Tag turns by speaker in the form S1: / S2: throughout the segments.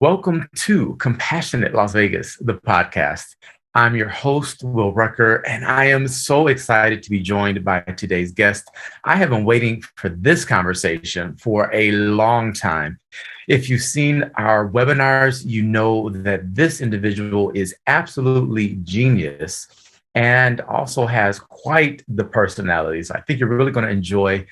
S1: Welcome to Compassionate Las Vegas, the podcast. I'm your host, Will Rucker, and I am so excited to be joined by today's guest. I have been waiting for this conversation for a long time. If you've seen our webinars, you know that this individual is absolutely genius and also has quite the personality. So I think you're really going to enjoy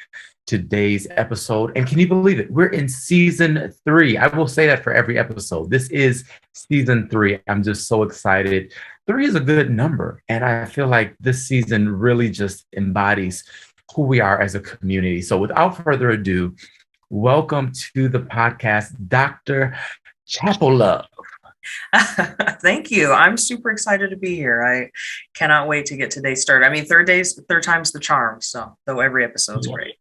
S1: today's episode. And can you believe it? We're in season 3. I will say that for every episode. This is season 3. I'm just so excited. 3 is a good number. And I feel like this season really just embodies who we are as a community. So without further ado, welcome to the podcast, Dr. Chapple-Love.
S2: Thank you. I'm super excited to be here. I cannot wait to get today started. I mean, third time's the charm. So though every episode's great.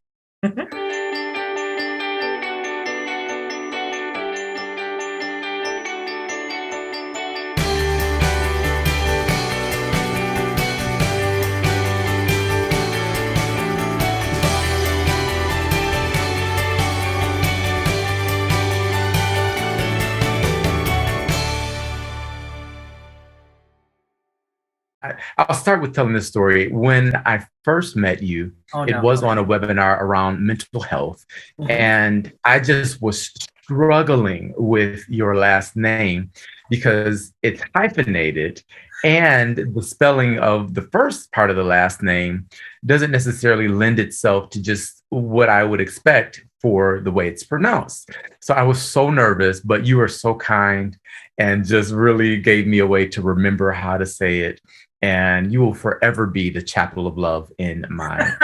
S1: I'll start with telling this story. When I first met you, it was on a webinar around mental health. Mm-hmm. And I just was struggling with your last name because it's hyphenated. And the spelling of the first part of the last name doesn't necessarily lend itself to just what I would expect for the way it's pronounced. So I was so nervous, but you were so kind and just really gave me a way to remember how to say it. And you will forever be the Chapel of Love in my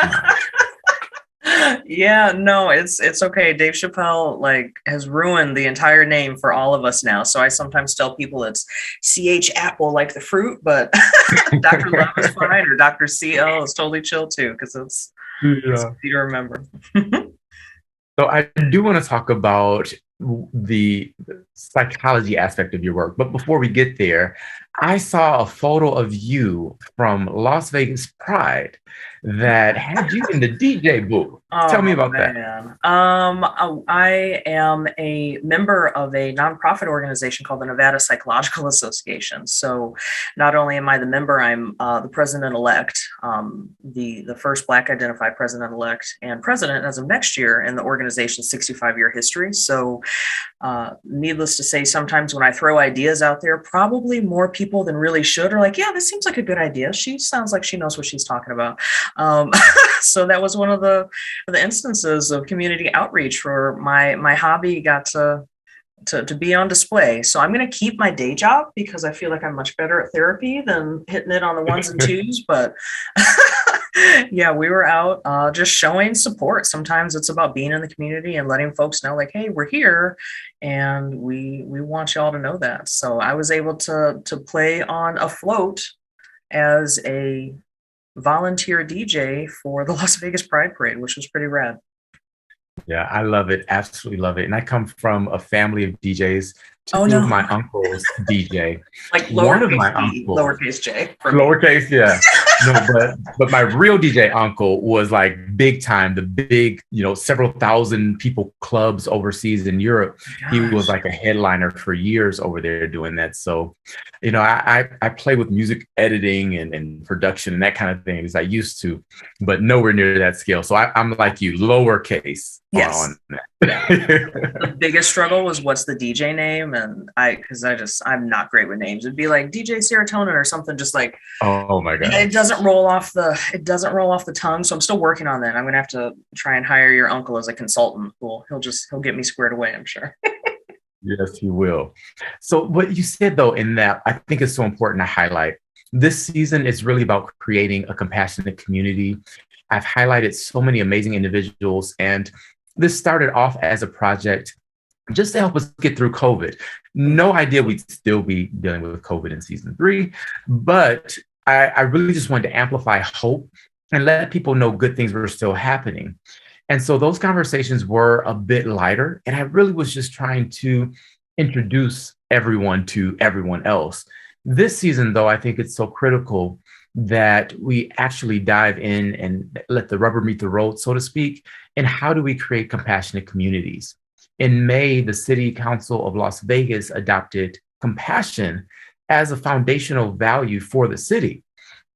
S1: mind.
S2: Yeah, no, it's okay. Dave Chappelle has ruined the entire name for all of us now. So I sometimes tell people it's CH Apple, like the fruit, but Dr. Love is fine, or Dr. CL is totally chill too, because it's easy to remember.
S1: So I do want to talk about the psychology aspect of your work. But before we get there, I saw a photo of you from Las Vegas Pride that had you in the DJ booth. Tell me about that.
S2: I am a member of a nonprofit organization called the Nevada Psychological Association. So not only am I the member, I'm the President-Elect, the first Black identified President-Elect and president as of next year in the organization's 65-year history. So needless to say, sometimes when I throw ideas out there, probably more people than really should are like, yeah, this seems like a good idea. She sounds like she knows what she's talking about. So that was one of the instances of community outreach where my hobby got to be on display. So I'm going to keep my day job because I feel like I'm much better at therapy than hitting it on the ones and twos. But yeah, we were out just showing support. Sometimes it's about being in the community and letting folks know, like, hey, we're here and we want y'all to know that. So I was able to play on a float as a volunteer DJ for the Las Vegas Pride Parade, which was pretty rad.
S1: Yeah, I love it. Absolutely love it. And I come from a family of DJs. Two of my uncles DJ.
S2: Like one of my uncles, lowercase j.
S1: Lowercase, yeah. No, but my real DJ uncle was like big time, the big, several thousand people clubs overseas in Europe. Gosh. He was like a headliner for years over there doing that. So, I play with music editing and production and that kind of thing as I used to, but nowhere near that scale. So I'm like you, lowercase.
S2: Yes.
S1: On that.
S2: The biggest struggle was what's the DJ name, and I'm not great with names. It'd be like DJ Serotonin or something, just like,
S1: oh my god,
S2: it doesn't roll off the tongue. So I'm still working on that. I'm gonna have to try and hire your uncle as a consultant. He'll get me squared away, I'm sure.
S1: Yes, he will. So what you said though in that, I think is so important to highlight. This season is really about creating a compassionate community. I've highlighted so many amazing individuals, and this started off as a project just to help us get through COVID. No idea we'd still be dealing with COVID in season 3, but I really just wanted to amplify hope and let people know good things were still happening. And so those conversations were a bit lighter, and I really was just trying to introduce everyone to everyone else. This season, though, I think it's so critical that we actually dive in and let the rubber meet the road, so to speak, and how do we create compassionate communities? In May, the City Council of Las Vegas adopted compassion as a foundational value for the city.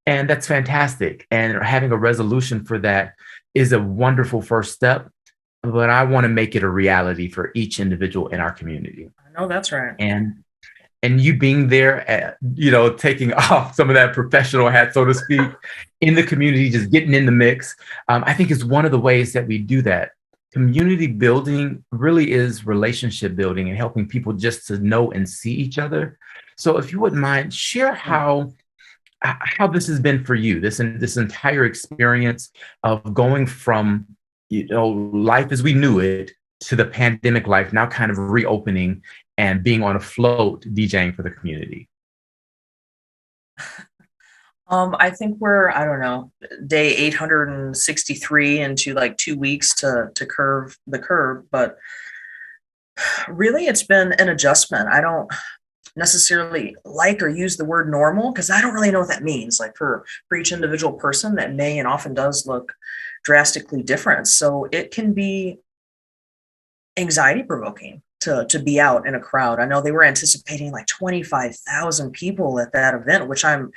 S1: And that's fantastic. And having a resolution for that is a wonderful first step. But I want to make it a reality for each individual in our community.
S2: I know that's right.
S1: And you being there, taking off some of that professional hat, so to speak, in the community, just getting in the mix, I think is one of the ways that we do that. Community building really is relationship building and helping people just to know and see each other. So if you wouldn't mind, share how this has been for you, this entire experience of going from life as we knew it to the pandemic life, now kind of reopening and being on a float DJing for the community.
S2: I think we're, I don't know, day 863 into like 2 weeks to curve the curve, but really it's been an adjustment. I don't necessarily like or use the word normal because I don't really know what that means. Like for each individual person, that may and often does look drastically different. So it can be anxiety provoking to be out in a crowd. I know they were anticipating like 25,000 people at that event, which I'm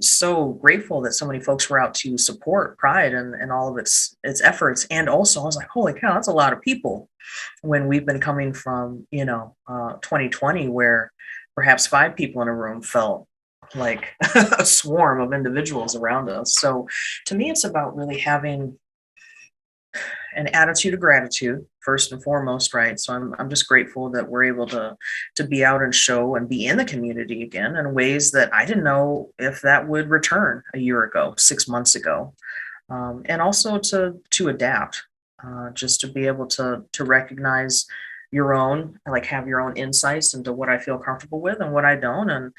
S2: so grateful that so many folks were out to support Pride and all of its efforts. And also I was like, holy cow, that's a lot of people when we've been coming from, 2020, where perhaps 5 people in a room felt like a swarm of individuals around us. So to me, it's about really having an attitude of gratitude first and foremost, right? So I'm just grateful that we're able to be out and show and be in the community again in ways that I didn't know if that would return a year ago, 6 months ago, and also to adapt, just to be able to recognize your own, like have your own insights into what I feel comfortable with and what I don't, and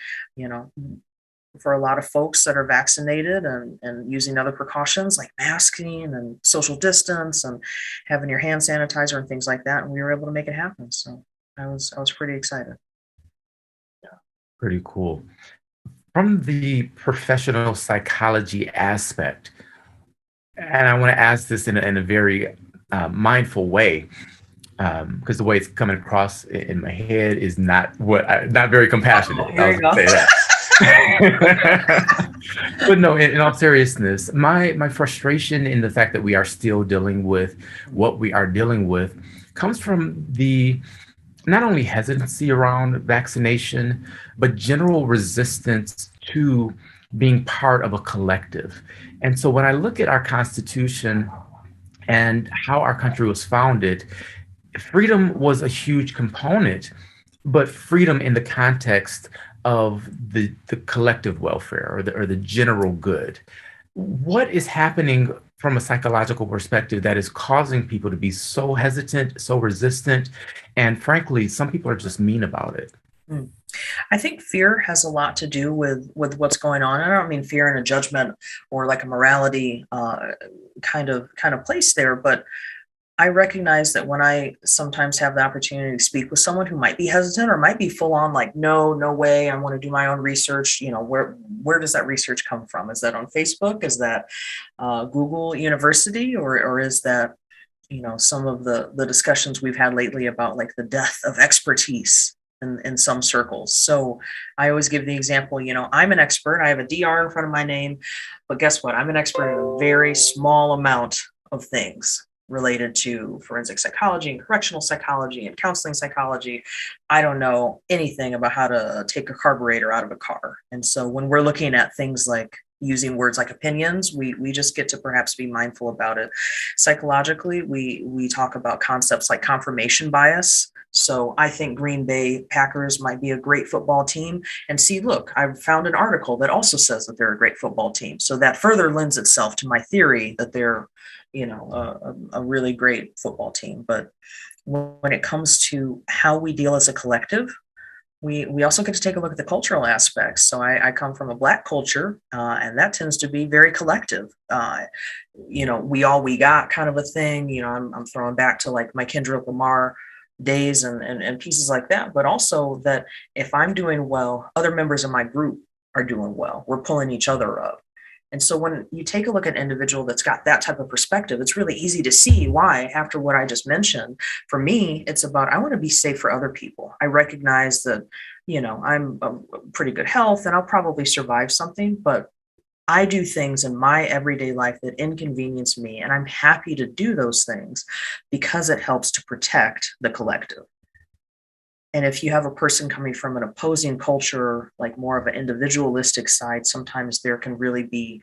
S2: for a lot of folks that are vaccinated and using other precautions like masking and social distance and having your hand sanitizer and things like that. And we were able to make it happen. So I was pretty excited.
S1: Yeah, pretty cool. From the professional psychology aspect, and I want to ask this in a very mindful way, because the way it's coming across in my head is not very compassionate.
S2: Oh, here you go.
S1: Say that. But no, in all seriousness, my frustration in the fact that we are still dealing with what we are dealing with comes from the not only hesitancy around vaccination, but general resistance to being part of a collective. And so when I look at our Constitution and how our country was founded, freedom was a huge component, but freedom in the context of the collective welfare or the general good. What is happening from a psychological perspective that is causing people to be so hesitant, so resistant, and frankly, some people are just mean about it?
S2: I think fear has a lot to do with what's going on. I don't mean fear in a judgment or like a morality kind of place there, but I recognize that when I sometimes have the opportunity to speak with someone who might be hesitant or might be full on like, no way, I want to do my own research. Where does that research come from? Is that on Facebook? Is that Google University? Or is that, some of the discussions we've had lately about like the death of expertise in some circles. So I always give the example, I'm an expert. I have a DR in front of my name, but guess what? I'm an expert in a very small amount of things related to forensic psychology and correctional psychology and counseling psychology. I don't know anything about how to take a carburetor out of a car. And so when we're looking at things like using words like opinions, we just get to perhaps be mindful about it. Psychologically, we talk about concepts like confirmation bias. So I think Green Bay Packers might be a great football team. And see, look, I've found an article that also says that they're a great football team. So that further lends itself to my theory that they're a really great football team. But when it comes to how we deal as a collective, we also get to take a look at the cultural aspects. So I come from a Black culture, and that tends to be very collective. We got kind of a thing. I'm throwing back to like my Kendrick Lamar days and pieces like that. But also that if I'm doing well, other members of my group are doing well. We're pulling each other up. And so when you take a look at an individual that's got that type of perspective, it's really easy to see why, after what I just mentioned, for me, it's about, I want to be safe for other people. I recognize that, I'm a pretty good health and I'll probably survive something, but I do things in my everyday life that inconvenience me. And I'm happy to do those things because it helps to protect the collective. And if you have a person coming from an opposing culture, like more of an individualistic side, sometimes there can really be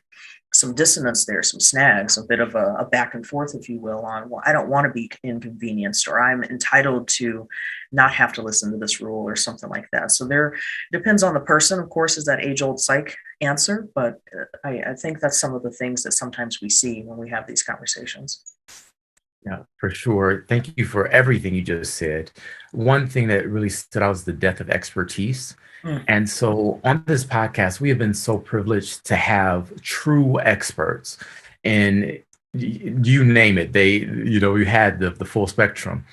S2: some dissonance there, some snags, a bit of a back and forth, if you will, on, well, I don't want to be inconvenienced, or I'm entitled to not have to listen to this rule or something like that. So there depends on the person, of course, is that age old psych answer. But I think that's some of the things that sometimes we see when we have these conversations.
S1: Yeah, for sure. Thank you for everything you just said. One thing that really stood out is the death of expertise. And so on this podcast, we have been so privileged to have true experts and you name it. We had the full spectrum.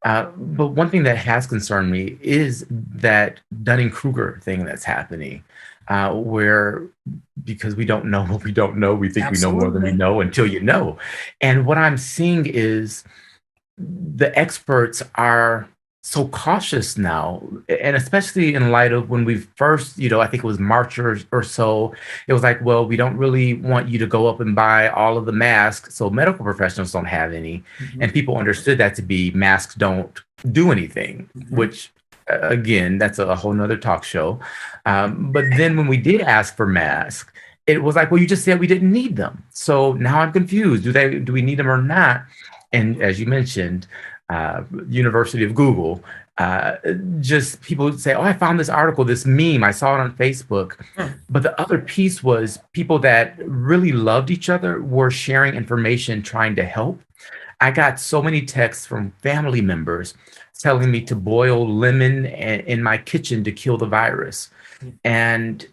S1: But one thing that has concerned me is that Dunning-Kruger thing that's happening, where because we don't know what we don't know, we think we know more than we know until you know. And what I'm seeing is the experts are so cautious now, and especially in light of when we first, I think it was March or so, it was like, well, we don't really want you to go up and buy all of the masks, so medical professionals don't have any. And people understood that to be masks don't do anything, which again, that's a whole nother talk show. But then when we did ask for masks, it was like, well, you just said we didn't need them. So now I'm confused. Do we need them or not? And as you mentioned, University of Google, just people would say, oh, I found this article, this meme, I saw it on Facebook. But the other piece was people that really loved each other were sharing information, trying to help. I got so many texts from family members telling me to boil lemon in my kitchen to kill the virus. And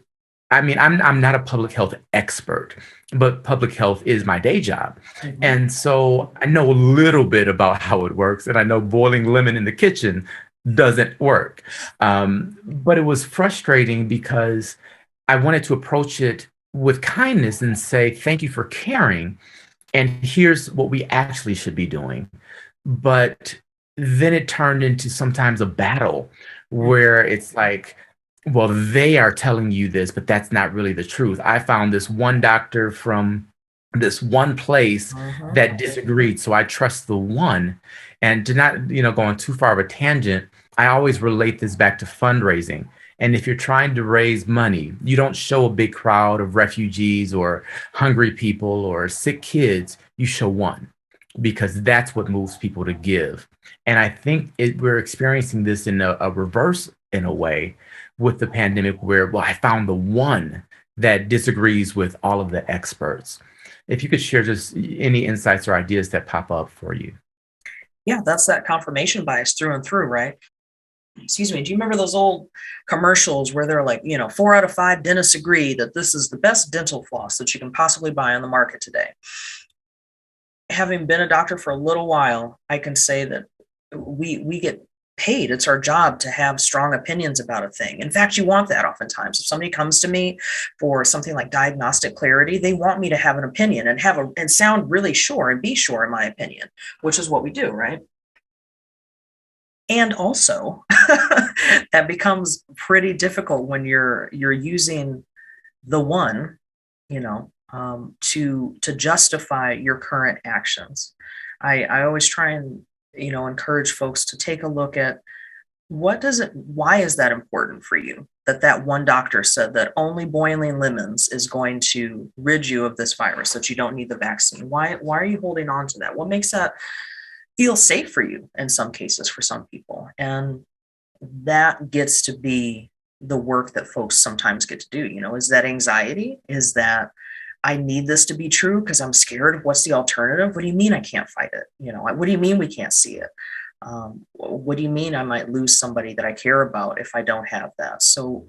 S1: I mean, I'm not a public health expert, but public health is my day job. And so I know a little bit about how it works. And I know boiling lemon in the kitchen doesn't work. But it was frustrating because I wanted to approach it with kindness and say, thank you for caring. And here's what we actually should be doing. But then it turned into sometimes a battle where it's like, well, they are telling you this, but that's not really the truth. I found this one doctor from this one place that disagreed. So I trust the one. And to not, go on too far of a tangent, I always relate this back to fundraising. And if you're trying to raise money, you don't show a big crowd of refugees or hungry people or sick kids. You show one, because that's what moves people to give. And I think we're experiencing this in a reverse, in a way, with the pandemic, where, well, I found the one that disagrees with all of the experts. If you could share just any insights or ideas that pop up for you.
S2: Yeah, that's that confirmation bias through and through, right? Excuse me. Do you remember those old commercials where they're like, 4 out of 5 dentists agree that this is the best dental floss that you can possibly buy on the market today? Having been a doctor for a little while, I can say that we get paid. It's our job to have strong opinions about a thing. In fact, you want that oftentimes. If somebody comes to me for something like diagnostic clarity, they want me to have an opinion and sound really sure and be sure in my opinion, which is what we do, right? And also, that becomes pretty difficult when you're using the one, to justify your current actions. I always try and encourage folks to take a look at why is that important for you? That one doctor said that only boiling lemons is going to rid you of this virus, that you don't need the vaccine. Why are you holding on to that? What makes that feel safe for you in some cases, for some people? And that gets to be the work that folks sometimes get to do. Is that anxiety? Is that I need this to be true because I'm scared? What's the alternative? What do you mean I can't fight it? What do you mean we can't see it? What do you mean I might lose somebody that I care about if I don't have that? So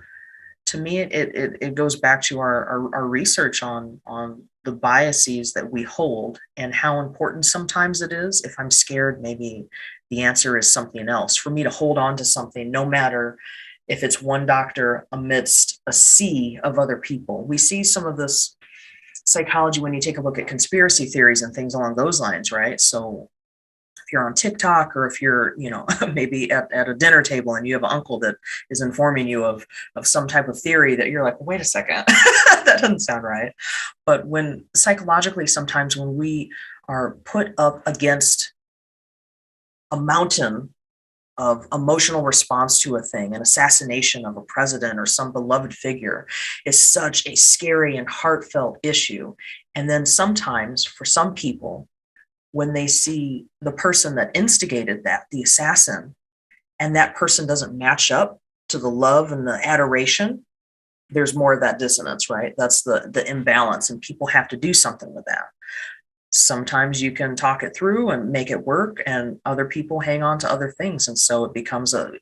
S2: to me, it goes back to our research on the biases that we hold and how important sometimes it is. If I'm scared, maybe the answer is something else. For me to hold on to something, no matter if it's one doctor amidst a sea of other people. We see some of this psychology when you take a look at conspiracy theories and things along those lines, right? So if you're on TikTok, or if you're, maybe at a dinner table and you have an uncle that is informing you of some type of theory that you're like, wait a second, that doesn't sound right. But when psychologically, sometimes when we are put up against a mountain of emotional response to a thing, an assassination of a president or some beloved figure is such a scary and heartfelt issue. And then sometimes for some people, when they see the person that instigated that, the assassin, and that person doesn't match up to the love and the adoration, there's more of that dissonance, right? That's the imbalance, and people have to do something with that. Sometimes you can talk it through and make it work, and other people hang on to other things. And so it becomes a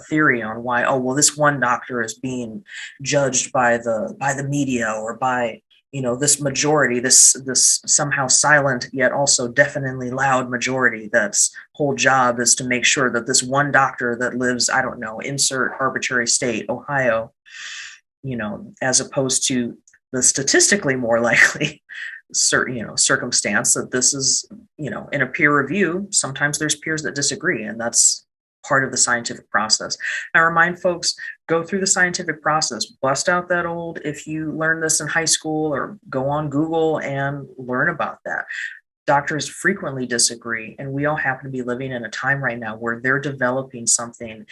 S2: theory on why, oh, well, this one doctor is being judged by the media, or by this majority, this somehow silent yet also deafeningly loud majority that's whole job is to make sure that this one doctor that lives, I don't know, insert arbitrary state, Ohio, as opposed to the statistically more likely circumstance that this is, in a peer review, sometimes there's peers that disagree, and that's part of the scientific process. I remind folks, go through the scientific process, bust out that old, if you learned this in high school, or go on Google and learn about that. Doctors frequently disagree, and we all happen to be living in a time right now where they're developing something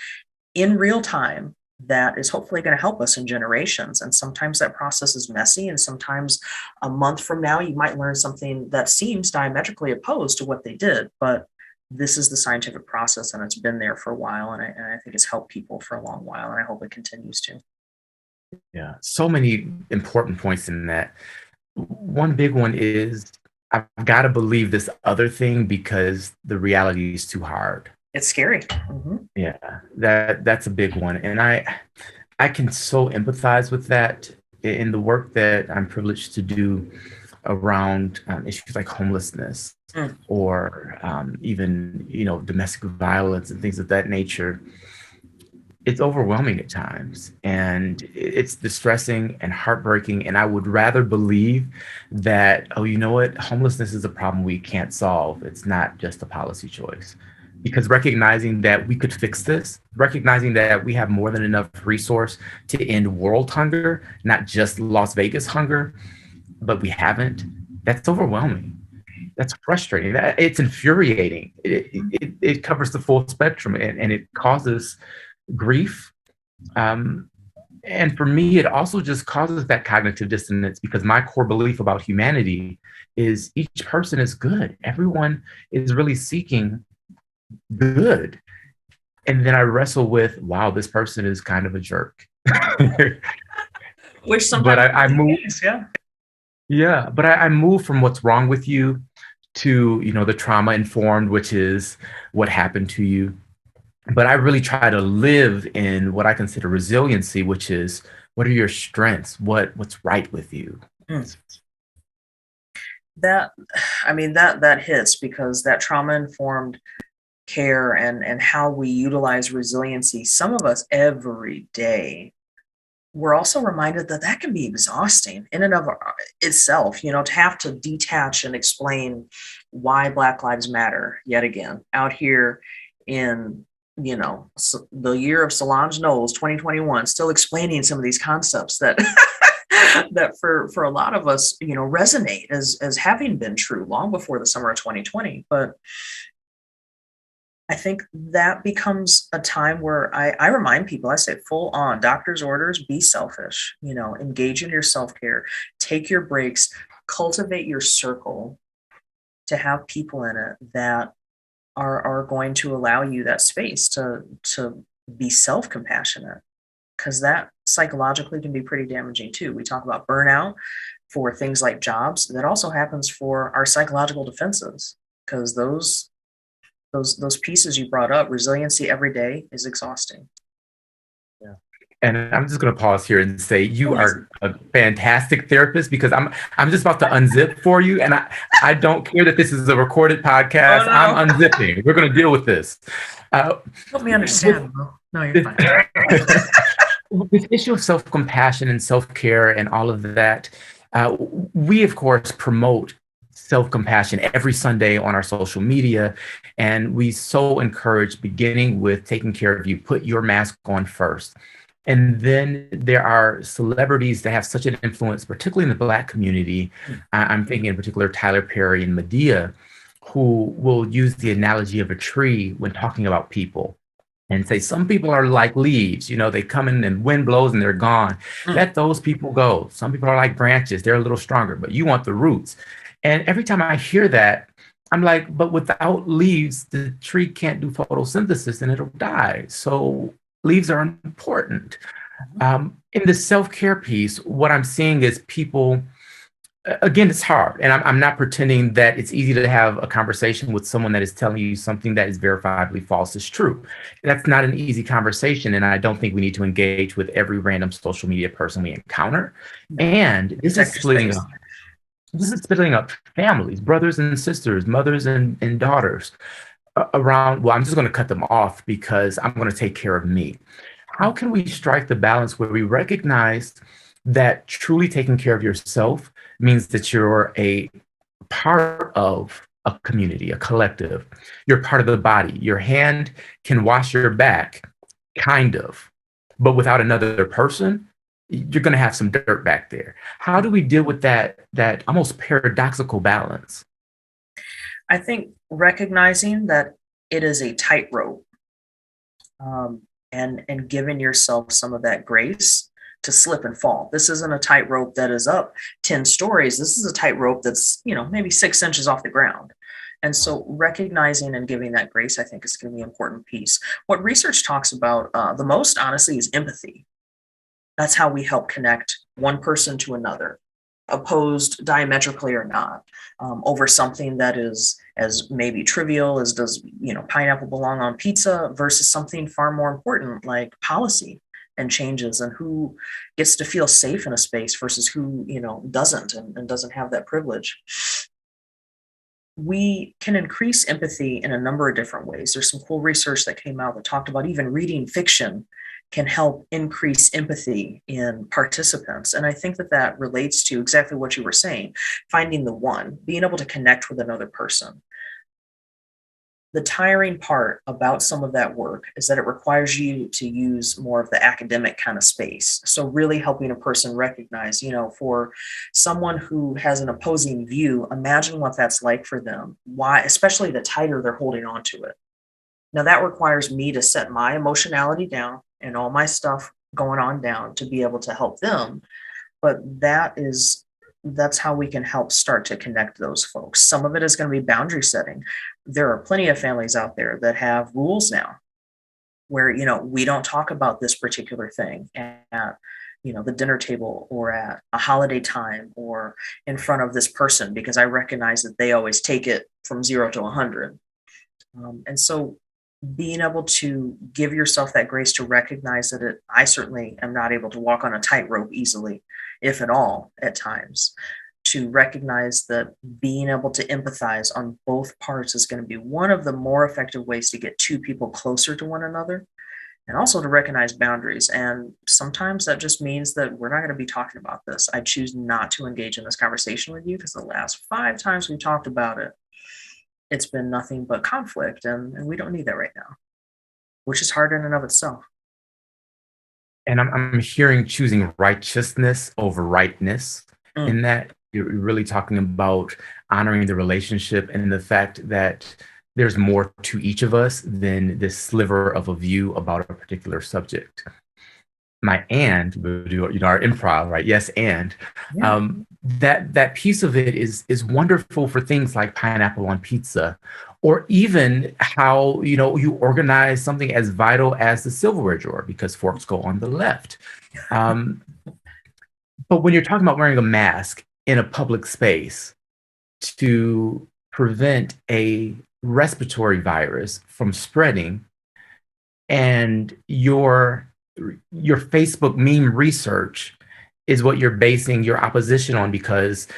S2: in real time that is hopefully going to help us in generations. And sometimes that process is messy, and sometimes a month from now, you might learn something that seems diametrically opposed to what they did, but this is the scientific process, and it's been there for a while, and I think it's helped people for a long while, and I hope it continues to.
S1: Yeah, so many important points in that. One big one is I've got to believe this other thing because the reality is too hard.
S2: It's scary. Mm-hmm.
S1: Yeah, that's a big one, and I can so empathize with that in the work that I'm privileged to do around issues like homelessness, or even domestic violence and things of that nature. It's overwhelming at times, and it's distressing and heartbreaking. And I would rather believe that, oh, you know what, homelessness is a problem we can't solve. It's not just a policy choice. Because recognizing that we could fix this, recognizing that we have more than enough resource to end world hunger, not just Las Vegas hunger, but we haven't, that's overwhelming. That's frustrating. It's infuriating. It covers the full spectrum, and it causes grief. And for me, it also just causes that cognitive dissonance, because my core belief about humanity is each person is good. Everyone is really seeking good. And then I wrestle with, wow, this person is kind of a jerk.
S2: Which sometimes,
S1: but I move.
S2: Yeah.
S1: Yeah, but I move from what's wrong with you to, the trauma informed, which is what happened to you. But I really try to live in what I consider resiliency, which is, what are your strengths? What's right with you?
S2: That hits, because that trauma informed care and how we utilize resiliency, some of us every day, we're also reminded that can be exhausting in and of itself, to have to detach and explain why Black Lives Matter yet again out here in, the year of Solange Knowles, 2021, still explaining some of these concepts that that for a lot of us, resonate as having been true long before the summer of 2020. But I think that becomes a time where I remind people, I say full on doctor's orders, be selfish, engage in your self-care, take your breaks, cultivate your circle to have people in it that are going to allow you that space to be self-compassionate, because that psychologically can be pretty damaging too. We talk about burnout for things like jobs. That also happens for our psychological defenses, because those pieces you brought up, resiliency every day, is exhausting.
S1: Yeah. And I'm just going to pause here and say you are a fantastic therapist, because I'm just about to unzip for you. And I don't care that this is a recorded podcast. Oh, no. I'm unzipping. We're going to deal with this.
S2: Help me understand. No, you're fine.
S1: This issue of self-compassion and self-care and all of that, We, of course, promote self-compassion every Sunday on our social media, and we so encourage beginning with taking care of you. Put your mask on first. And then there are celebrities that have such an influence, particularly in the Black community. I'm thinking in particular Tyler Perry and Medea, who will use the analogy of a tree when talking about people and say some people are like leaves, they come in and wind blows and they're gone. Let those people go. Some people are like branches, they're a little stronger, but you want the roots. And every time I hear that, I'm like, but without leaves, the tree can't do photosynthesis and it'll die. So leaves are important. In the self-care piece, what I'm seeing is people, again, it's hard. And I'm not pretending that it's easy to have a conversation with someone that is telling you something that is verifiably false is true. That's not an easy conversation. And I don't think we need to engage with every random social media person we encounter. And this is splitting up. This is splitting up families, brothers and sisters, mothers and daughters around. Well, I'm just going to cut them off because I'm going to take care of me. How can we strike the balance where we recognize that truly taking care of yourself means that you're a part of a community, a collective. You're part of the body. Your hand can wash your back, kind of, but without another person, you're going to have some dirt back there. How do we deal with that almost paradoxical balance?
S2: I think recognizing that it is a tightrope, and giving yourself some of that grace to slip and fall. This isn't a tightrope that is up 10 stories. This is a tightrope that's, maybe 6 inches off the ground. And so recognizing and giving that grace, I think, is going to be an important piece. What research talks about the most, honestly, is empathy. That's how we help connect one person to another, opposed diametrically or not, over something that is as maybe trivial as does, pineapple belong on pizza versus something far more important like policy and changes and who gets to feel safe in a space versus who, doesn't and doesn't have that privilege. We can increase empathy in a number of different ways. There's some cool research that came out that talked about even reading fiction can help increase empathy in participants. And I think that relates to exactly what you were saying, finding the one, being able to connect with another person. The tiring part about some of that work is that it requires you to use more of the academic kind of space. So really helping a person recognize, for someone who has an opposing view, imagine what that's like for them. Why, especially the tighter they're holding on to it. Now that requires me to set my emotionality down and all my stuff going on down to be able to help them. But that's how we can help start to connect those folks. Some of it is going to be boundary setting. There are plenty of families out there that have rules now where, we don't talk about this particular thing at, the dinner table or at a holiday time or in front of this person, because I recognize that they always take it from 0 to 100. And so being able to give yourself that grace to recognize that I certainly am not able to walk on a tightrope easily, if at all, at times, to recognize that being able to empathize on both parts is going to be one of the more effective ways to get two people closer to one another, and also to recognize boundaries. And sometimes that just means that we're not going to be talking about this. I choose not to engage in this conversation with you because the last 5 times we talked about it, it's been nothing but conflict, and we don't need that right now, which is hard in and of itself.
S1: And I'm hearing choosing righteousness over rightness in that. You're really talking about honoring the relationship and the fact that there's more to each of us than this sliver of a view about a particular subject. Our improv, right? Yes, and that piece of it is wonderful for things like pineapple on pizza, or even how you organize something as vital as the silverware drawer because forks go on the left. But when you're talking about wearing a mask in a public space to prevent a respiratory virus from spreading, and your Facebook meme research is what you're basing your opposition on, because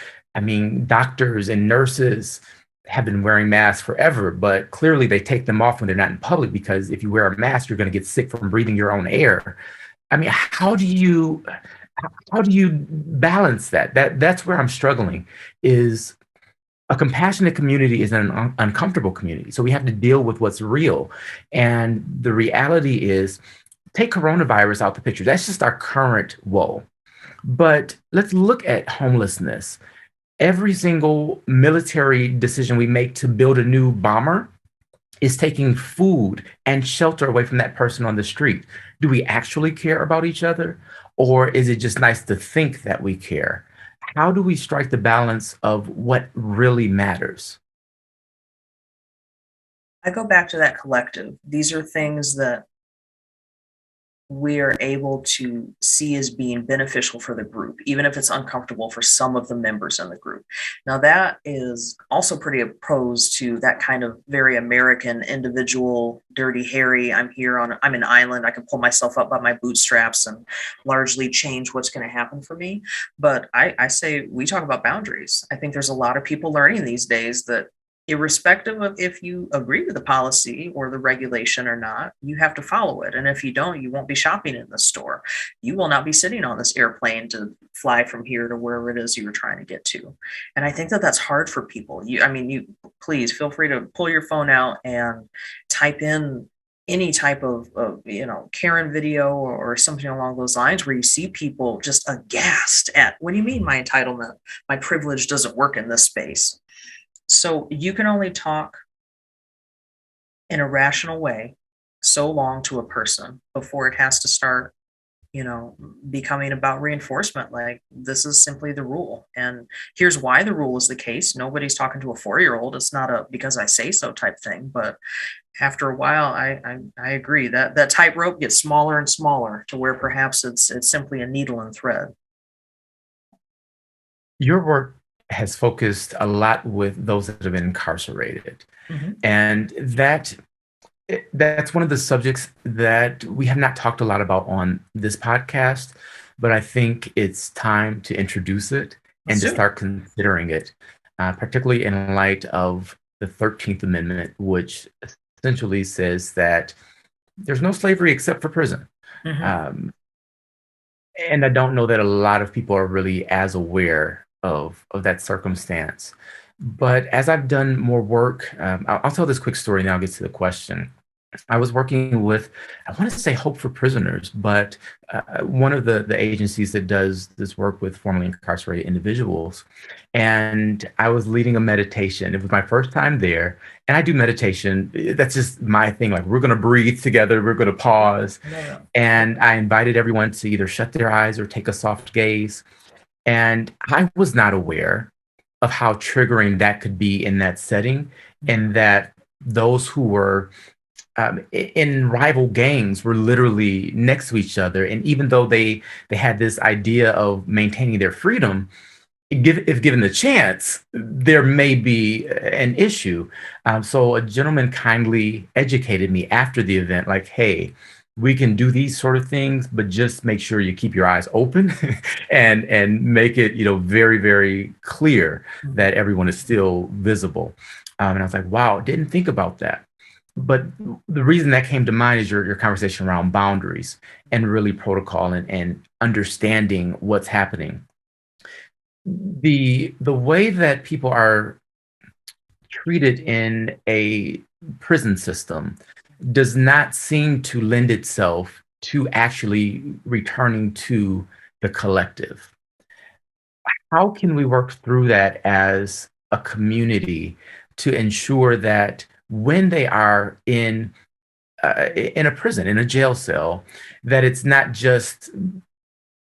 S1: doctors and nurses have been wearing masks forever, but clearly they take them off when they're not in public, because if you wear a mask, you're going to get sick from breathing your own air. How do you How do you balance that? That's where I'm struggling. Is a compassionate community is an uncomfortable community. So we have to deal with what's real. And the reality is, take coronavirus out the picture. That's just our current woe. But let's look at homelessness. Every single military decision we make to build a new bomber is taking food and shelter away from that person on the street. Do we actually care about each other? Or is it just nice to think that we care? How do we strike the balance of what really matters?
S2: I go back to that collective. These are things that we are able to see as being beneficial for the group, even if it's uncomfortable for some of the members in the group. Now, that is also pretty opposed to that kind of very American individual, dirty Harry. I'm an island. I can pull myself up by my bootstraps and largely change what's going to happen for me. But I say we talk about boundaries. I think there's a lot of people learning these days that irrespective of if you agree with the policy or the regulation or not, you have to follow it. And if you don't, you won't be shopping in the store. You will not be sitting on this airplane to fly from here to wherever it is you were trying to get to. And I think that that's hard for people. You please feel free to pull your phone out and type in any type of Karen video or something along those lines where you see people just aghast at, what do you mean my entitlement, my privilege doesn't work in this space? So you can only talk in a rational way so long to a person before it has to start, becoming about reinforcement. Like, this is simply the rule. And here's why the rule is the case. Nobody's talking to a 4-year-old. It's not a because I say so type thing. But after a while, I agree that tightrope gets smaller and smaller to where perhaps it's simply a needle and thread.
S1: Your work has focused a lot with those that have been incarcerated.
S2: Mhm.
S1: And that's one of the subjects that we have not talked a lot about on this podcast, but I think it's time to introduce it and
S2: Let's
S1: to
S2: do it.
S1: start considering it, particularly in light of the 13th Amendment, which essentially says that there's no slavery except for prison.
S2: Mhm.
S1: Um, and I don't know that a lot of people are really as aware of that circumstance. But as I've done more work, I'll tell this quick story and then I'll get to the question. I was working with, I want to say Hope for Prisoners, but one of the agencies that does this work with formerly incarcerated individuals. And I was leading a meditation. It was my first time there. And I do meditation. That's just my thing. Like, we're going to breathe together, we're going to pause.
S2: Yeah.
S1: And I invited everyone to either shut their eyes or take a soft gaze. And I was not aware of how triggering that could be in that setting, and that those who were in rival gangs were literally next to each other. And even though they had this idea of maintaining their freedom, if given the chance, there may be an issue. So a gentleman kindly educated me after the event, like, hey, we can do these sort of things, but just make sure you keep your eyes open and make it, very, very clear that everyone is still visible. And I was like, wow, didn't think about that. But the reason that came to mind is your conversation around boundaries and really protocol and understanding what's happening. The way that people are treated in a prison system does not seem to lend itself to actually returning to the collective. How can we work through that as a community to ensure that when they are in a prison, in a jail cell, that it's not just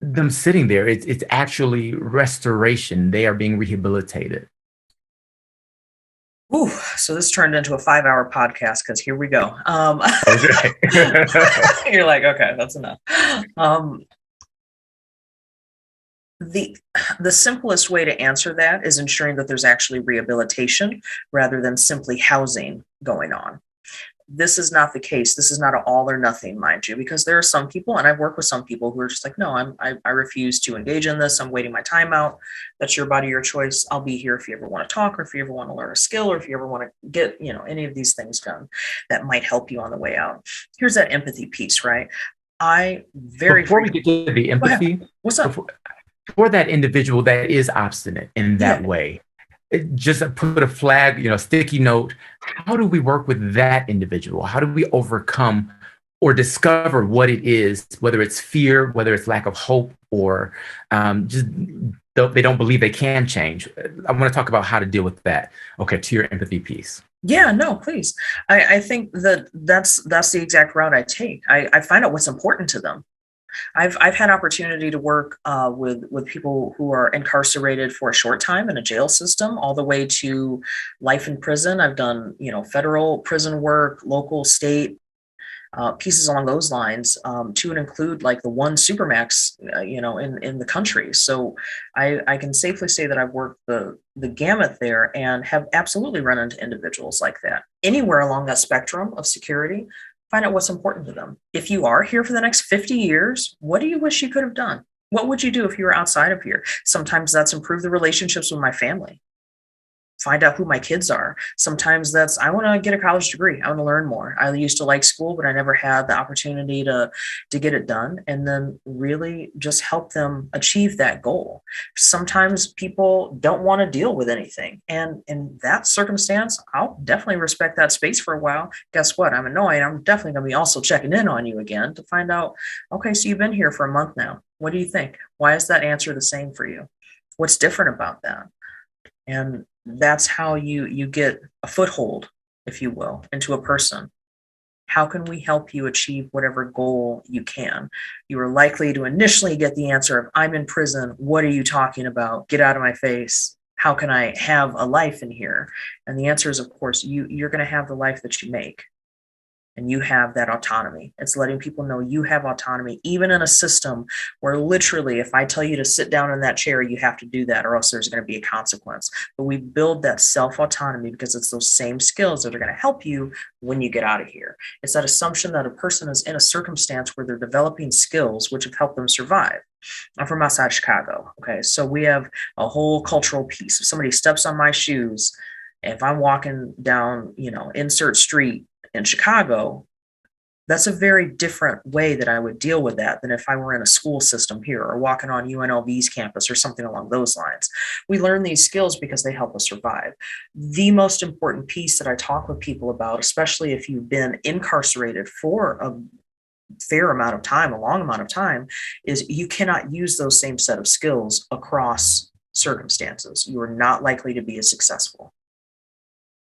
S1: them sitting there, it's actually restoration. They are being rehabilitated.
S2: Ooh, so this turned into a 5-hour podcast because here we go.
S1: Okay.
S2: You're like, okay, that's enough. The the simplest way to answer that is ensuring that there's actually rehabilitation rather than simply housing going on. This is not the case. This is not an all or nothing, mind you, because there are some people, and I've worked with some people who are just like, no, I refuse to engage in this. I'm waiting my time out. That's your body, your choice. I'll be here if you ever want to talk, or if you ever want to learn a skill, or if you ever want to get, any of these things done that might help you on the way out. Here's that empathy piece, right?
S1: Before we get to the
S2: Go ahead.
S1: empathy,
S2: What's up?
S1: before, for that individual that is obstinate in that
S2: Yeah.
S1: way, just put a flag, sticky note. How do we work with that individual? How do we overcome or discover what it is, whether it's fear, whether it's lack of hope, or just they don't believe they can change? I want to talk about how to deal with that. Okay, to your empathy piece.
S2: Yeah, no, please. I think that's the exact route I take. I find out what's important to them. I've had opportunity to work with people who are incarcerated for a short time in a jail system, all the way to life in prison. I've done federal prison work, local, state, pieces along those lines, to and include like the one supermax, in the country. So I can safely say that I've worked the gamut there and have absolutely run into individuals like that anywhere along that spectrum of security. Find out what's important to them. If you are here for the next 50 years, what do you wish you could have done? What would you do if you were outside of here? Sometimes that's improve the relationships with my family, find out who my kids are. Sometimes that's, I want to get a college degree. I want to learn more. I used to like school, but I never had the opportunity to get it done, and then really just help them achieve that goal. Sometimes people don't want to deal with anything, and in that circumstance, I'll definitely respect that space for a while. Guess what? I'm annoyed. I'm definitely going to be also checking in on you again to find out, okay, so you've been here for a month now. What do you think? Why is that answer the same for you? What's different about that? And that's how you get a foothold, if you will, into a person. How can we help you achieve whatever goal you can? You are likely to initially get the answer of, I'm in prison. What are you talking about? Get out of my face. How can I have a life in here? And the answer is, of course, you're going to have the life that you make. And you have that autonomy. It's letting people know you have autonomy, even in a system where literally, if I tell you to sit down in that chair, you have to do that, or else there's going to be a consequence. But we build that self-autonomy because it's those same skills that are going to help you when you get out of here. It's that assumption that a person is in a circumstance where they're developing skills which have helped them survive. I'm from outside Chicago. Okay, so we have a whole cultural piece. If somebody steps on my shoes, if I'm walking down, insert street in Chicago, that's a very different way that I would deal with that than if I were in a school system here or walking on UNLV's campus or something along those lines. We learn these skills because they help us survive. The most important piece that I talk with people about, especially if you've been incarcerated for a fair amount of time, a long amount of time, is you cannot use those same set of skills across circumstances. You are not likely to be as successful.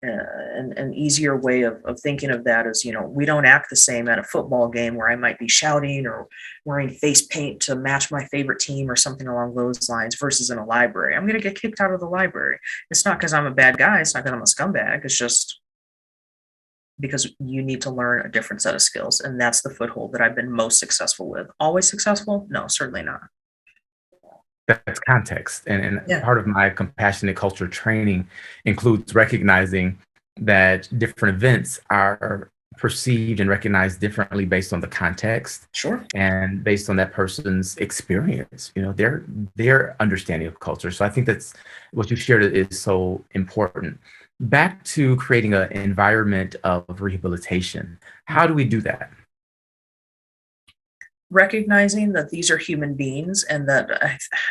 S2: An easier way of thinking of that is, we don't act the same at a football game where I might be shouting or wearing face paint to match my favorite team or something along those lines versus in a library. I'm going to get kicked out of the library. It's not because I'm a bad guy. It's not because I'm a scumbag. It's just because you need to learn a different set of skills. And that's the foothold that I've been most successful with. Always successful? No, certainly not.
S1: That's context. And
S2: Yeah.
S1: part of my compassionate culture training includes recognizing that different events are perceived and recognized differently based on the context.
S2: Sure.
S1: And based on that person's experience, their understanding of culture. So I think that's what you shared is so important. Back to creating an environment of rehabilitation. How do we do that?
S2: Recognizing that these are human beings, and that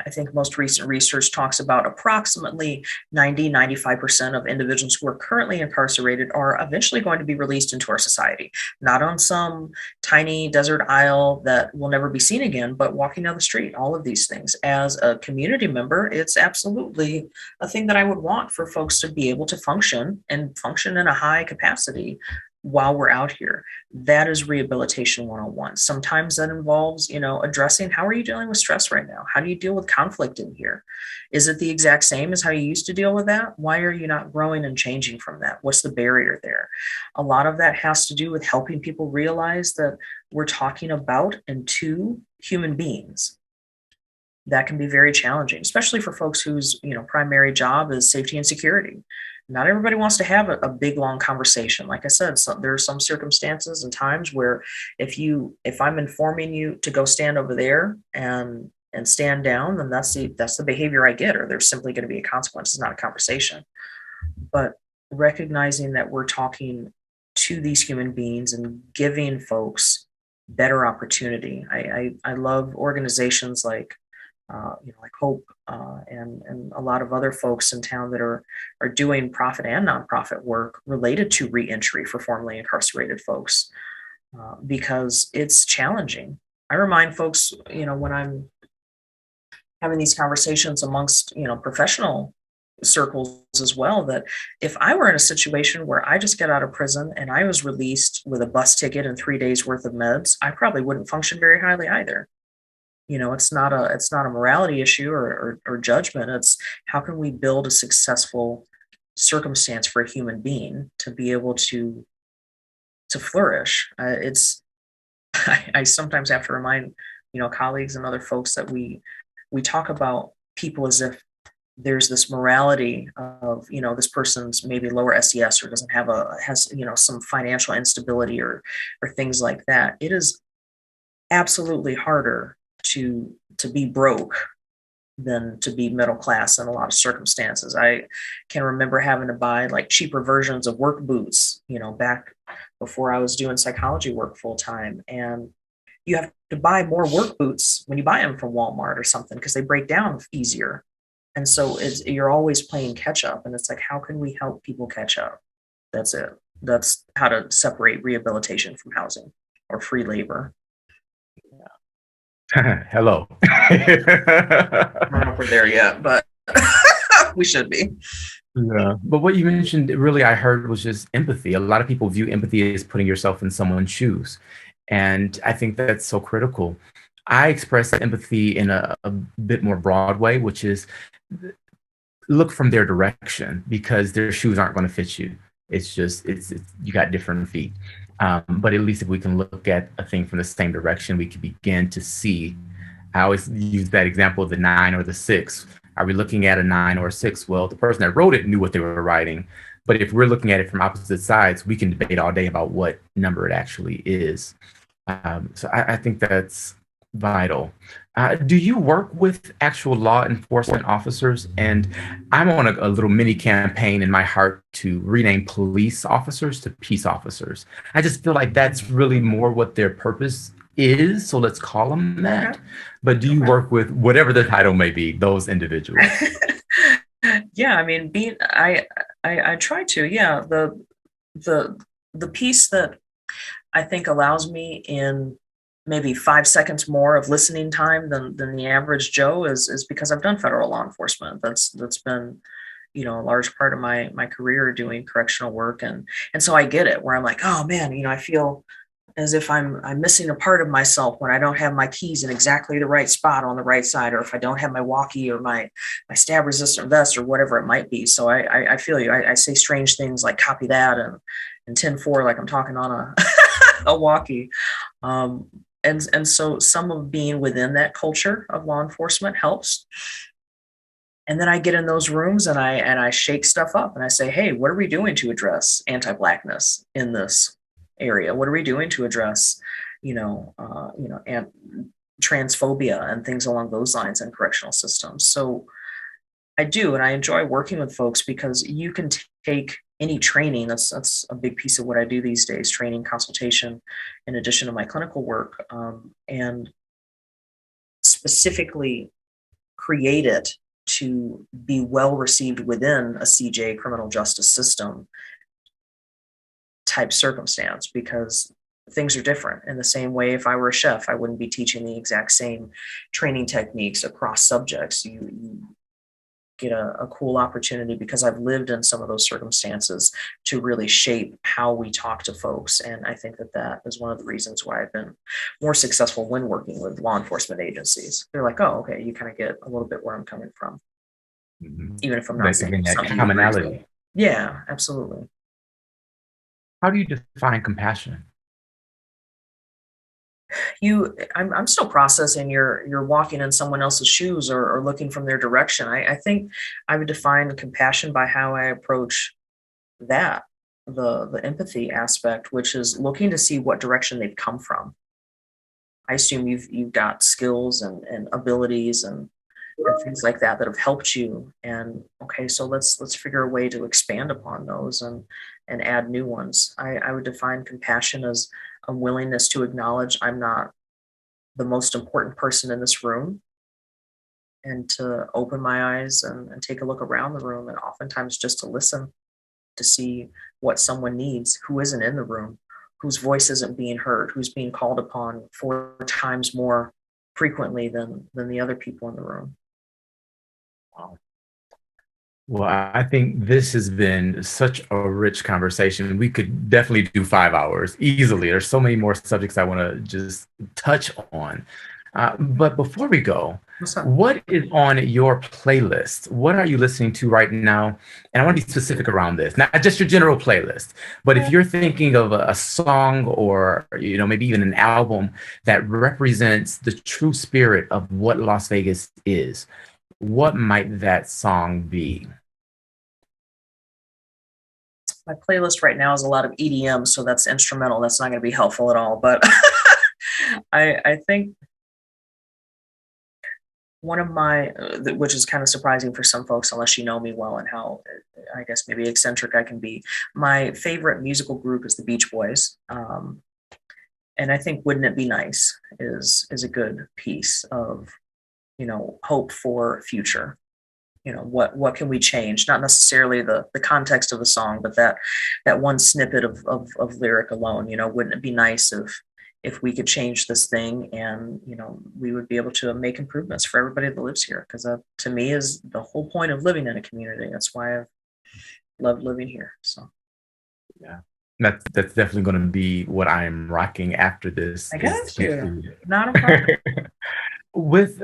S2: I think most recent research talks about approximately 95% of individuals who are currently incarcerated are eventually going to be released into our society, not on some tiny desert isle that will never be seen again, but walking down the street, all of these things. As a community member, it's absolutely a thing that I would want for folks to be able to function and function in a high capacity while we're out here. That is rehabilitation 101. Sometimes that involves, addressing, how are you dealing with stress right now? How do you deal with conflict in here? Is it the exact same as how you used to deal with that? Why are you not growing and changing from that? What's the barrier there? A lot of that has to do with helping people realize that we're talking about and to human beings. That can be very challenging, especially for folks whose, primary job is safety and security. Not everybody wants to have a big, long conversation. Like I said, there are some circumstances and times where if I'm informing you to go stand over there and stand down, then that's the behavior I get, or there's simply going to be a consequence. It's not a conversation. But recognizing that we're talking to these human beings and giving folks better opportunity. I love organizations like like Hope and a lot of other folks in town that are doing profit and nonprofit work related to reentry for formerly incarcerated folks, because it's challenging. I remind folks, when I'm having these conversations amongst, professional circles as well, that if I were in a situation where I just got out of prison and I was released with a bus ticket and 3 days worth of meds, I probably wouldn't function very highly either. It's not a morality issue or judgment. It's how can we build a successful circumstance for a human being to be able to flourish. It's I sometimes have to remind colleagues and other folks that we talk about people as if there's this morality of this person's maybe lower SES or doesn't have has some financial instability or things like that. It is absolutely harder to be broke than to be middle class in a lot of circumstances. I can remember having to buy like cheaper versions of work boots, back before I was doing psychology work full time. And you have to buy more work boots when you buy them from Walmart or something because they break down easier. And so you're always playing catch up. And it's like, how can we help people catch up? That's it. That's how to separate rehabilitation from housing or free labor.
S1: Hello.
S2: I don't know if we're there yet, but we should be.
S1: Yeah. But what you mentioned, really, I heard was just empathy. A lot of people view empathy as putting yourself in someone's shoes. And I think that's so critical. I express empathy in a bit more broad way, which is look from their direction because their shoes aren't going to fit you. It's just, it's you got different feet. But at least if we can look at a thing from the same direction, we can begin to see. I always use that example of the 9 or the 6. Are we looking at a 9 or a 6? Well, the person that wrote it knew what they were writing. But if we're looking at it from opposite sides, we can debate all day about what number it actually is. So I think that's vital. Do you work with actual law enforcement officers? And I'm on a little mini campaign in my heart to rename police officers to peace officers. I just feel like that's really more what their purpose is. So let's call them that. But do you work with whatever the title may be, those individuals?
S2: Yeah, I mean, I try to. Yeah, the piece that I think allows me in maybe 5 seconds more of listening time than the average Joe is because I've done federal law enforcement. That's been a large part of my career doing correctional work, and so I get it where I'm like, oh man, I feel as if I'm missing a part of myself when I don't have my keys in exactly the right spot on the right side, or if I don't have my walkie or my stab resistant vest or whatever it might be. So I feel you. I say strange things like copy that and 10-4 like I'm talking on a a walkie. And so some of being within that culture of law enforcement helps. And then I get in those rooms and I shake stuff up and I say, hey, what are we doing to address anti-Blackness in this area? What are we doing to address, and transphobia and things along those lines in correctional systems? So I do, and I enjoy working with folks because you can take any training. That's a big piece of what I do these days: training, consultation, in addition to my clinical work, and specifically create it to be well received within a CJ criminal justice system type circumstance, because things are different. In the same way, if I were a chef, I wouldn't be teaching the exact same training techniques across subjects. You get a cool opportunity because I've lived in some of those circumstances to really shape how we talk to folks. And I think that is one of the reasons why I've been more successful when working with law enforcement agencies. They're like, oh, okay, you kind of get a little bit where I'm coming from, even if I'm not saying something.
S1: Commonality.
S2: Yeah, absolutely.
S1: How do you define compassion?
S2: I'm still processing. You're walking in someone else's shoes or looking from their direction. I think I would define compassion by how I approach that, the empathy aspect, which is looking to see what direction they've come from. I assume you've got skills and abilities and things like that have helped you. And okay, so let's figure a way to expand upon those and add new ones. I would define compassion as a willingness to acknowledge I'm not the most important person in this room, and to open my eyes and take a look around the room, and oftentimes just to listen to see what someone needs who isn't in the room, whose voice isn't being heard, who's being called upon 4 times more frequently than the other people in the room.
S1: Wow. Well, I think this has been such a rich conversation. We could definitely do 5 hours easily. There's so many more subjects I want to just touch on. But before we go,
S2: What's up?
S1: what is on your playlist? What are you listening to right now? And I want to be specific around this, not just your general playlist, but if you're thinking of a song or, maybe even an album that represents the true spirit of what Las Vegas is, what might that song be?
S2: My playlist right now is a lot of EDM, so that's instrumental. That's not going to be helpful at all. But I think one of my, which is kind of surprising for some folks, unless you know me well and how, I guess, maybe eccentric I can be. My favorite musical group is the Beach Boys. And I think "Wouldn't It Be Nice" is a good piece of, hope for future. What can we change? Not necessarily the context of the song, but that one snippet of lyric alone. Wouldn't it be nice if we could change this thing, and we would be able to make improvements for everybody that lives here, because to me is the whole point of living in a community. That's why I've loved living here. So
S1: Yeah. That's definitely going to be what I'm rocking after this.
S2: I guess not a problem.
S1: with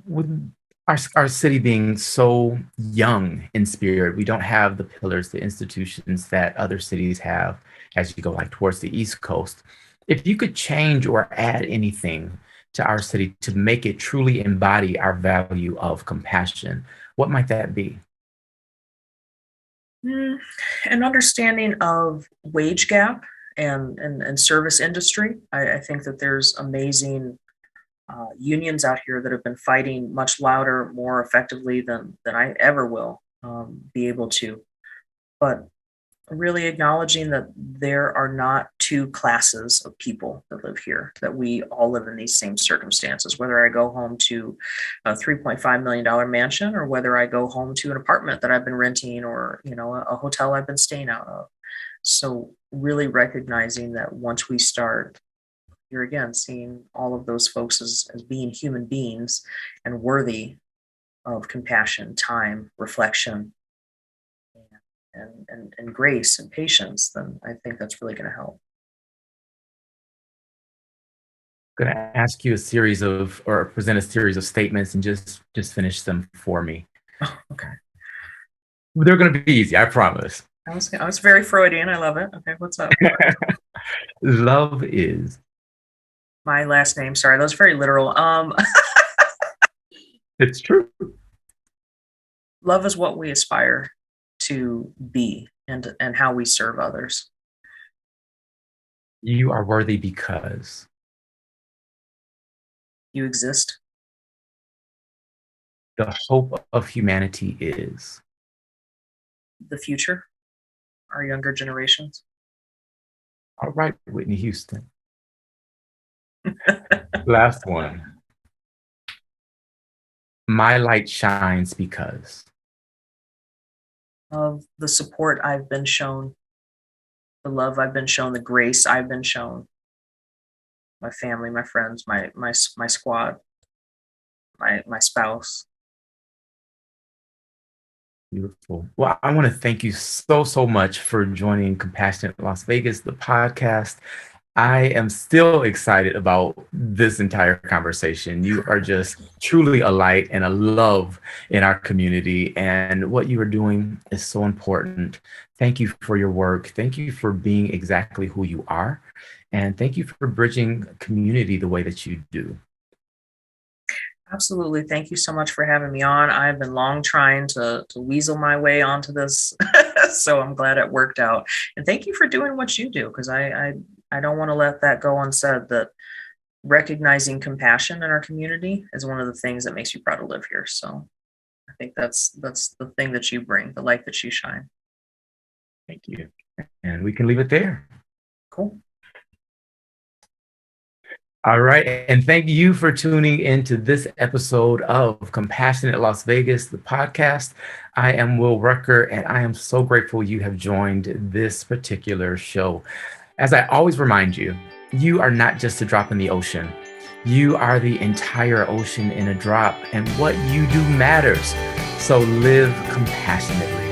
S1: with our city being so young in spirit, we don't have the pillars, the institutions that other cities have as you go like towards the East Coast. If you could change or add anything to our city to make it truly embody our value of compassion, what might that be?
S2: An understanding of wage gap and service industry. I think that there's amazing unions out here that have been fighting much louder, more effectively than I ever will be able to. But really acknowledging that there are not two classes of people that live here, that we all live in these same circumstances, whether I go home to a $3.5 million mansion, or whether I go home to an apartment that I've been renting, or, a hotel I've been staying out of. So really recognizing that once we start, here again, seeing all of those folks as being human beings and worthy of compassion, time, reflection, and grace and patience, then I think that's really going to help.
S1: I'm going to ask you a series of, or present a series of statements, and just finish them for me.
S2: Oh, okay.
S1: They're going to be easy, I promise.
S2: I was very Freudian. I love it. Okay, what's up?
S1: Love is.
S2: My last name. Sorry, that was very literal.
S1: It's true.
S2: Love is what we aspire to be, and how we serve others.
S1: You are worthy because.
S2: You exist.
S1: The hope of humanity is.
S2: The future, our younger generations.
S1: All right, Whitney Houston. Last one. My light shines because.
S2: Of the support I've been shown, the love I've been shown, the grace I've been shown. My family, my friends, my squad, my spouse.
S1: Beautiful. Well, I want to thank you so much for joining Compassionate Las Vegas, the podcast. I am still excited about this entire conversation. You are just truly a light and a love in our community, and what you are doing is so important. Thank you for your work. Thank you for being exactly who you are, and thank you for bridging community the way that you do.
S2: Absolutely. Thank you so much for having me on. I've been long trying to weasel my way onto this, so I'm glad it worked out. And thank you for doing what you do, because I don't want to let that go unsaid, that recognizing compassion in our community is one of the things that makes me proud to live here. So I think that's the thing that you bring, the light that you shine.
S1: Thank you. And we can leave it there.
S2: Cool.
S1: All right. And thank you for tuning into this episode of Compassionate Las Vegas, the podcast. I am Will Rucker, and I am so grateful you have joined this particular show. As I always remind you, you are not just a drop in the ocean. You are the entire ocean in a drop, and what you do matters. So live compassionately.